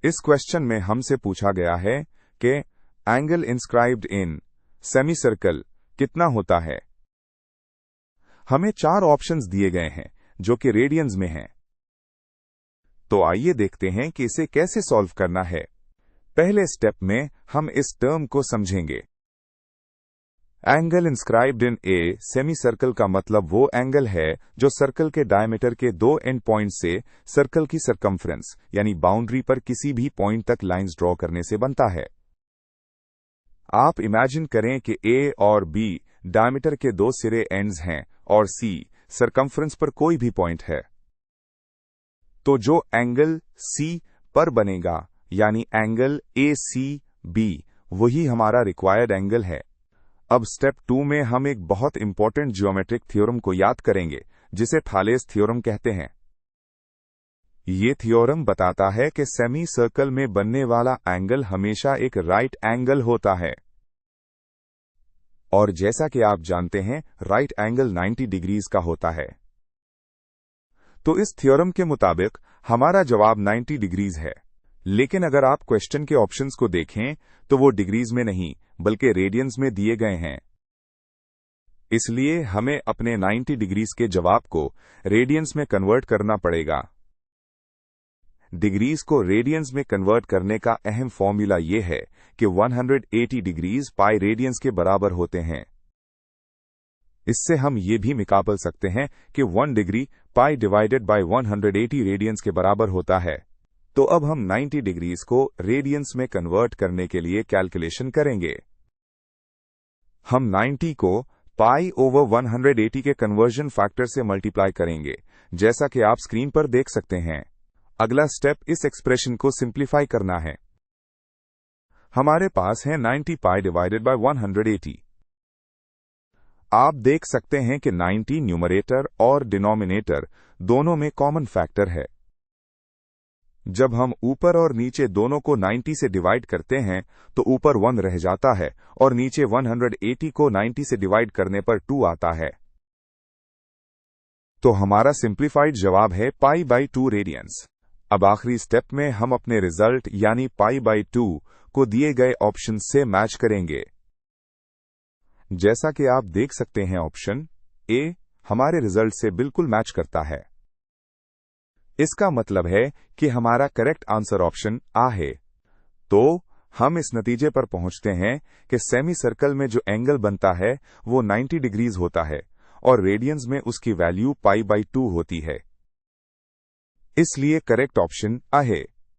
इस क्वेश्चन में हमसे पूछा गया है कि angle inscribed in semi circle कितना होता है। हमें 4 ऑप्शंस दिए गए हैं जो कि रेडियंस में हैं। तो आइए देखते हैं कि इसे कैसे सॉल्व करना है। पहले स्टेप में हम इस टर्म को समझेंगे। Angle inscribed in a semi circle का मतलब वो एंगल है जो सर्कल के डायमीटर के 2 एंड पॉइंट से सर्कल की सरकमफ्रेंस यानी बाउंड्री पर किसी भी पॉइंट तक लाइंस ड्रॉ करने से बनता है। आप इमेजिन करें कि ए और बी डायमीटर के 2 सिरे एंड्स हैं और सी सरकमफ्रेंस पर कोई भी पॉइंट है। तो जो एंगल सी पर बनेगा यानी एंगल ए सी बी, वही हमारा रिक्वायर्ड एंगल है। अब स्टेप 2 में हम एक बहुत इंपॉर्टेंट ज्योमेट्रिक थ्योरम को याद करेंगे जिसे थालेस थ्योरम कहते हैं। ये थ्योरम बताता है कि सेमी सर्कल में बनने वाला एंगल हमेशा एक राइट एंगल होता है। और जैसा कि आप जानते हैं, राइट एंगल 90 डिग्रीज का होता है। तो इस थ्योरम के मुताबिक हमारा जवाब 90 डिग्रीज है। लेकिन अगर आप क्वेश्चन के ऑप्शंस को देखें तो वो डिग्रीज में नहीं बल्कि रेडियंस में दिए गए हैं। इसलिए हमें अपने 90 डिग्रीज के जवाब को रेडियंस में कन्वर्ट करना पड़ेगा। डिग्रीज को रेडियंस में कन्वर्ट करने का अहम फॉर्मूला ये है कि 180 डिग्रीज पाई रेडियंस के बराबर होते हैं। इससे हम ये भी निकाल सकते हैं कि 1 degree pi divided by 180 radians के बराबर होता है। तो अब हम 90 डिग्रीज को रेडियंस में कन्वर्ट करने के लिए कैलकुलेशन करेंगे। हम 90 को पाई ओवर 180 के कन्वर्जन फैक्टर से मल्टीप्लाई करेंगे, जैसा कि आप स्क्रीन पर देख सकते हैं। अगला स्टेप इस एक्सप्रेशन को सिंप्लीफाई करना है। हमारे पास है 90 पाई डिवाइडेड बाय 180। आप देख सकते हैं कि 90 न्यूमरेटर और डिनोमिनेटर दोनों में कॉमन फैक्टर है। जब हम ऊपर और नीचे दोनों को 90 से डिवाइड करते हैं तो ऊपर 1 रह जाता है और नीचे 180 को 90 से डिवाइड करने पर 2 आता है। तो हमारा सिंप्लीफाइड जवाब है पाई बाई 2 रेडियंस। अब आखिरी स्टेप में हम अपने रिजल्ट यानी पाई बाई 2 को दिए गए ऑप्शन से मैच करेंगे। जैसा कि आप देख सकते हैं, ऑप्शन ए हमारे रिजल्ट से बिल्कुल मैच करता है। इसका मतलब है कि हमारा करेक्ट आंसर ऑप्शन आ है। तो हम इस नतीजे पर पहुंचते हैं कि सेमी सर्कल में जो एंगल बनता है वो 90 डिग्रीज होता है और रेडियंस में उसकी वैल्यू पाई बाई 2 होती है। इसलिए करेक्ट ऑप्शन आ है।